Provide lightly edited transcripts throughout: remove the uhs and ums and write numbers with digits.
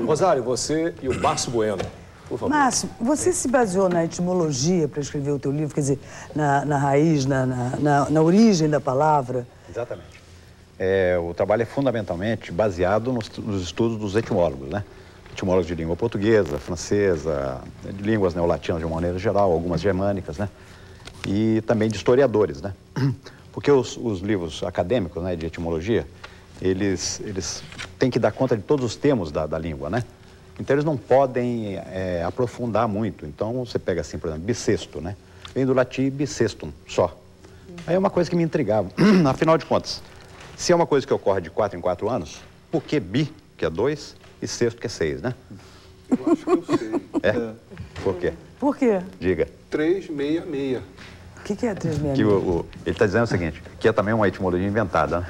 Rosário, você e o Márcio Bueno, por favor. Márcio, você se baseou na etimologia para escrever o teu livro, quer dizer, na raiz, na origem da palavra? Exatamente. O trabalho é fundamentalmente baseado nos estudos dos etimólogos, né? Etimólogos de língua portuguesa, francesa, de línguas neolatinas de uma maneira geral, algumas germânicas, né? E também de historiadores, né? Porque os livros acadêmicos, né, de etimologia, eles têm que dar conta de todos os termos da língua, né? Então eles não podem aprofundar muito. Então você pega assim, por exemplo, bissexto, né? Vem do latim bissextum, só. Aí é uma coisa que me intrigava. Afinal de contas, se é uma coisa que ocorre de 4 em 4 anos, por que bi, que é 2, e sexto, que é 6, né? Eu acho que eu sei. Por quê? Por quê? Diga. 366. O que é 366? Ele está dizendo o seguinte, que é também uma etimologia inventada, né?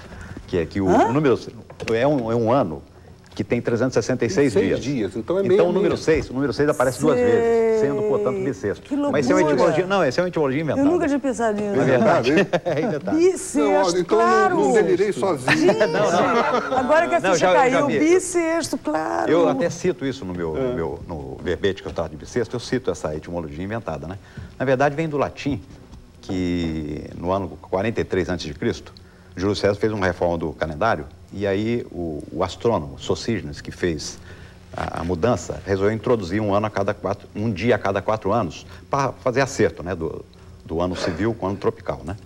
Que é que o número é um ano que tem 366 dias. Então é Então o número 6 aparece 2 vezes, sendo, portanto, bissexto. Que loucura. Mas isso é uma etimologia, não, essa é uma etimologia inventada. Eu nunca tinha pensado nisso. É verdade? É inventado. Bissexto, então claro. não delirei sozinho. Gente, agora que a ficha caiu, bissexto, claro. Eu até cito isso no verbete que eu estava de bissexto, eu cito essa etimologia inventada, né? Na verdade, vem do latim, que no ano 43 a.C., Júlio César fez uma reforma do calendário e aí o astrônomo Sosígenes, que fez a mudança, resolveu introduzir um dia a cada 4 anos para fazer acerto, né, do ano civil com o ano tropical, né?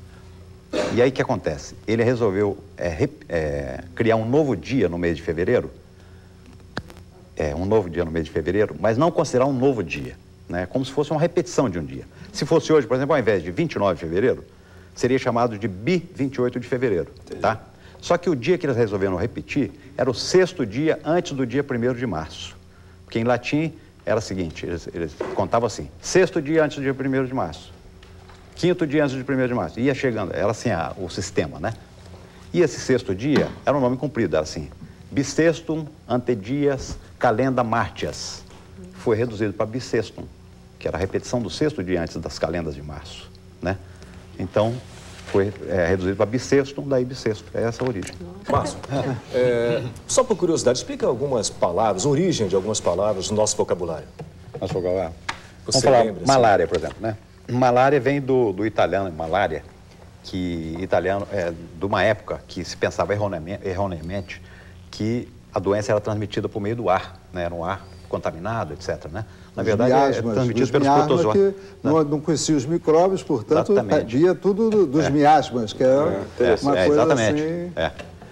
E aí o que acontece? Ele resolveu criar um novo dia no mês de fevereiro, mas não considerar um novo dia, né? Como se fosse uma repetição de um dia. Se fosse hoje, por exemplo, ao invés de 29 de fevereiro, seria chamado de bi-28 de fevereiro, tá? Só que o dia que eles resolveram repetir era o 6º dia antes do dia 1º de março. Porque em latim era o seguinte, eles contavam assim, 6º dia antes do dia 1º de março, 5º dia antes do 1º de março. Ia chegando, era assim o sistema, né? E esse 6º dia era um nome comprido, era assim, bissextum ante dias calenda martias. Foi reduzido para bissextum, que era a repetição do 6º dia antes das calendas de março, né? Então, foi reduzido para bissexto, daí bissexto. É essa a origem. Márcio, só por curiosidade, explica algumas palavras, origem de algumas palavras do nosso vocabulário. Nosso vocabulário. Você Vamos falar lembra, malária, por exemplo, né? Malária vem do italiano, malária, que italiano é de uma época que se pensava erroneamente que a doença era transmitida por meio do ar, né? Era um ar contaminado, etc., né? Na verdade, é transmitido pelos protozoários. Não conhecia os micróbios, portanto, via tudo dos miasmas, que é uma coisa exatamente. Assim,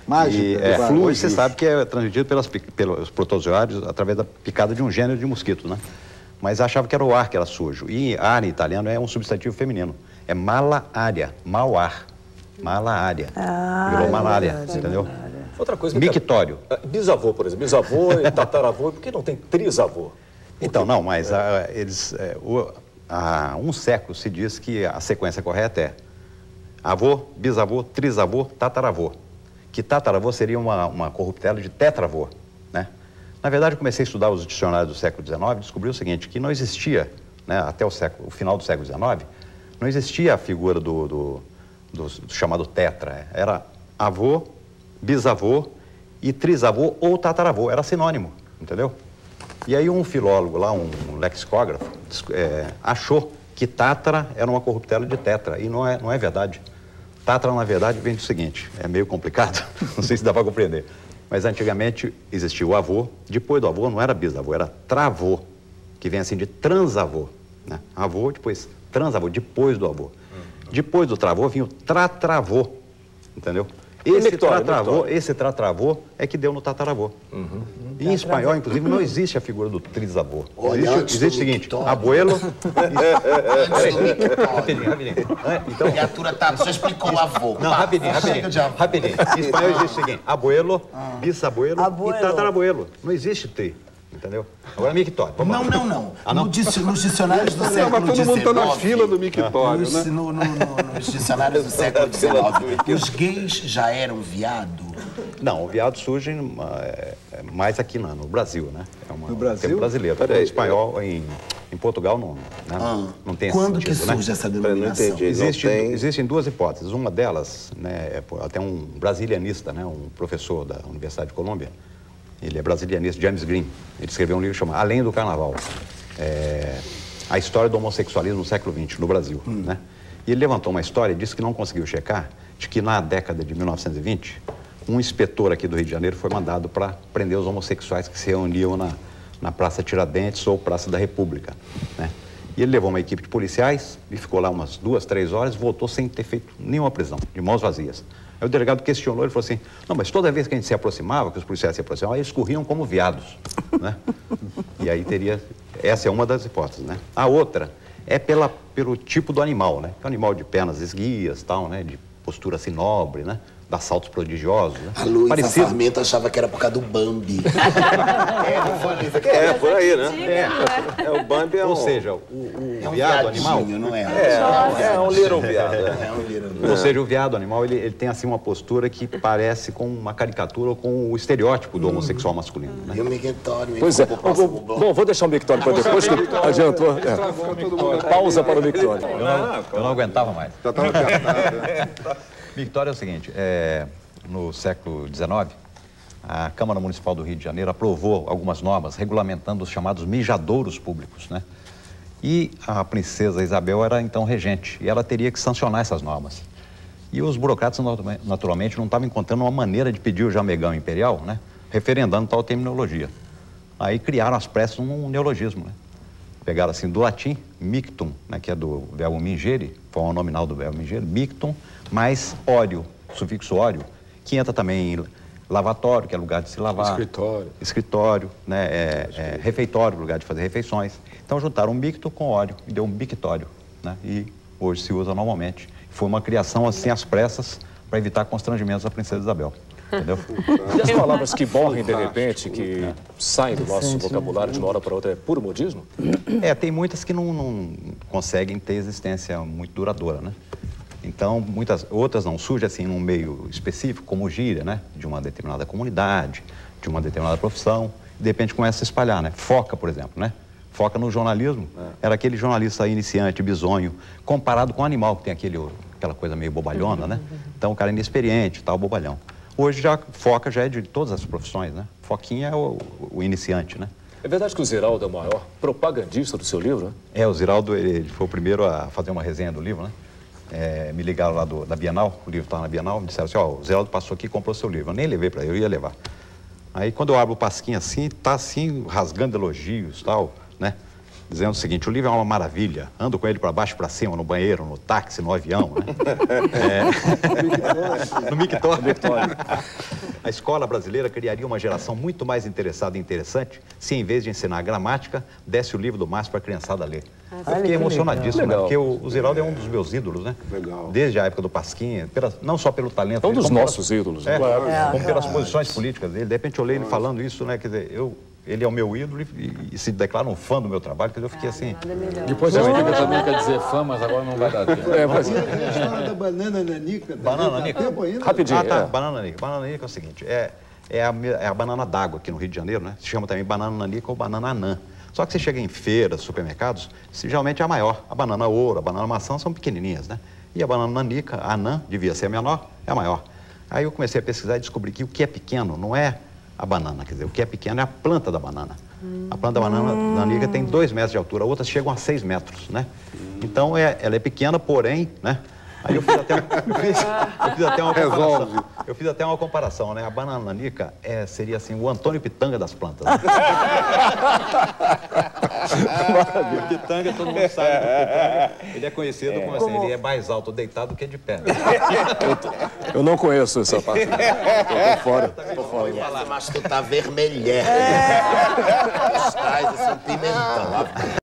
mágica. Hoje você sabe que é transmitido pelos protozoários através da picada de um gênero de mosquitos, né? Mas achava que era o ar que era sujo. E ar em italiano é um substantivo feminino. É malaria, mau ar. Malaria. Virou malária, entendeu? Outra coisa... Mictório. Bisavô, por exemplo. Bisavô e tataravô. Por que não tem trisavô? Então, não, mas há um século se diz que a sequência correta é avô, bisavô, trisavô, tataravô. Que tataravô seria uma corruptela de tetravô, né? Na verdade, eu comecei a estudar os dicionários do século XIX e descobri o seguinte, que não existia, né, até o final do século XIX, não existia a figura do chamado tetra. Era avô, bisavô e trisavô ou tataravô. Era sinônimo, entendeu? E aí um filólogo lá, um lexicógrafo, achou que tátara era uma corruptela de tetra, e não é verdade. Tátara, na verdade, vem do seguinte, é meio complicado, não sei se dá para compreender, mas antigamente existia o avô, depois do avô não era bisavô, era travô, que vem assim de transavô, né? Avô, depois transavô, depois do avô. Depois do travô vinha o tratravô, entendeu? Esse tratravô é que deu no tataravô. E em espanhol, inclusive, não existe a figura do trisavô. Existe o seguinte, abuelo... Rapidinho. Então, criatura tá, você explicou o avô. Não, rapidinho. Em espanhol existe o seguinte, abuelo, bisabuelo e tatarabuelo. Não existe tri, entendeu? Agora, mictório. Não. Nos dicionários do século XIX... Todo mundo está na fila do mictório, né? Nos dicionários do século XIX, os gays já eram viado? Não, o viado surge mais aqui no Brasil, né? No Brasil? Termo brasileiro. Em espanhol, em Portugal, não tem esse Quando sentido, que surge essa denominação? Existem duas hipóteses. Uma delas, né, até um brasilianista, né, um professor da Universidade de Colômbia, ele é brasilianista, James Green. Ele escreveu um livro chamado Além do Carnaval. A história do homossexualismo no século XX, no Brasil, né? E ele levantou uma história e disse que não conseguiu checar de que na década de 1920, um inspetor aqui do Rio de Janeiro foi mandado para prender os homossexuais que se reuniam na Praça Tiradentes ou Praça da República, né? E ele levou uma equipe de policiais e ficou lá umas 2, 3 horas, voltou sem ter feito nenhuma prisão, de mãos vazias. Aí o delegado questionou, ele falou assim, não, mas toda vez que a gente se aproximava, que os policiais se aproximavam, eles corriam como viados, né? E aí essa é uma das hipóteses, né? A outra é pelo tipo do animal, né? O animal de pernas esguias, tal, né? De postura assim nobre, né? Dá saltos prodigiosos, né? A Luísa Sarmento achava que era por causa do Bambi. Por aí, né? O Bambi é Ou seja, o É um viado animal... não é? É um little viado. É um little. Ou seja, o viado animal, ele tem assim uma postura que parece com uma caricatura ou com o estereótipo do homossexual masculino, né? E o mictório. Pois é. Bom, vou deixar o mictório para depois, que adiantou. Pausa para o mictório. Eu não aguentava mais. Já estava apertado. Mictório é o seguinte, no século XIX, a Câmara Municipal do Rio de Janeiro aprovou algumas normas regulamentando os chamados mijadouros públicos, né? E a princesa Isabel era então regente e ela teria que sancionar essas normas. E os burocratas, naturalmente, não estavam encontrando uma maneira de pedir o jamegão imperial, né? Referendando tal terminologia. Aí criaram às pressas um neologismo, né? Pegaram assim do latim, mictum, né, que é do verbo mingere, forma nominal do verbo mingere, mictum, mais óleo, sufixo óleo, que entra também em lavatório, que é lugar de se lavar. Escritório, né, refeitório, lugar de fazer refeições. Então juntaram um micto com óleo e deu um mictório, né, e hoje se usa normalmente. Foi uma criação assim às pressas para evitar constrangimentos da princesa Isabel. Entendeu? E as palavras que morrem de repente, que saem do nosso vocabulário de uma hora para outra, é puro modismo? Tem muitas que não conseguem ter existência muito duradoura, né? Então, outras não surgem assim num meio específico, como gíria, né? De uma determinada comunidade, de uma determinada profissão, e de repente começa a se espalhar, né? Foca, por exemplo, né? Foca no jornalismo, era aquele jornalista iniciante, bizonho, comparado com o animal, que tem aquela coisa meio bobalhona, né? Então, o cara é inexperiente, tal, bobalhão. Hoje Foca já é de todas as profissões, né? Foquinha é o iniciante, né? É verdade que o Ziraldo é o maior propagandista do seu livro, né? O Ziraldo, ele foi o primeiro a fazer uma resenha do livro, né? Me ligaram lá da Bienal, o livro estava na Bienal, me disseram assim, o Ziraldo passou aqui e comprou seu livro. Eu nem levei para ele, eu ia levar. Aí quando eu abro o pasquinho assim, tá assim, rasgando elogios e tal, né? Dizendo o seguinte, o livro é uma maravilha, ando com ele para baixo e para cima, no banheiro, no táxi, no avião, né? No mictório. A escola brasileira criaria uma geração muito mais interessada e interessante se, em vez de ensinar gramática, desse o livro do Márcio para a criançada ler. Eu fiquei emocionadíssimo, né? Porque o Ziraldo é um dos meus ídolos, né? Legal. Desde a época do Pasquinha, não só pelo talento É um dele, dos nossos ídolos, né? como pelas posições políticas dele. De repente eu olhei ele falando isso, né? Quer dizer, ele é o meu ídolo e se declara um fã do meu trabalho, quer dizer, eu fiquei assim... Depois você explica também, quer dizer fã, mas agora não vai dar tempo. A história da banana nanica. Banana nanica? Rapidinho. Banana nanica. Banana nanica é o seguinte, é a banana d'água aqui no Rio de Janeiro, né? Se chama também banana nanica ou banana anã. Só que você chega em feiras, supermercados, geralmente é a maior. A banana ouro, a banana maçã são pequenininhas, né? E a banana nanica, a anã, devia ser a menor, é a maior. Aí eu comecei a pesquisar e descobri que o que é pequeno não é a banana, quer dizer, o que é pequeno é a planta da banana. A planta da banana nanica tem 2 metros de altura, outras chegam a 6 metros, né? Então, ela é pequena, porém, né? Aí eu fiz até uma comparação. Eu fiz até uma comparação, né? A banana nanica seria assim, o Antônio Pitanga das plantas. Né? O Pitanga, todo mundo sabe do Pitanga. Ele é conhecido como assim, ele é mais alto deitado do que de pé. Eu não conheço essa parte. Tô fora. Mas tu tá vermelhando. Estás assim, pimentão.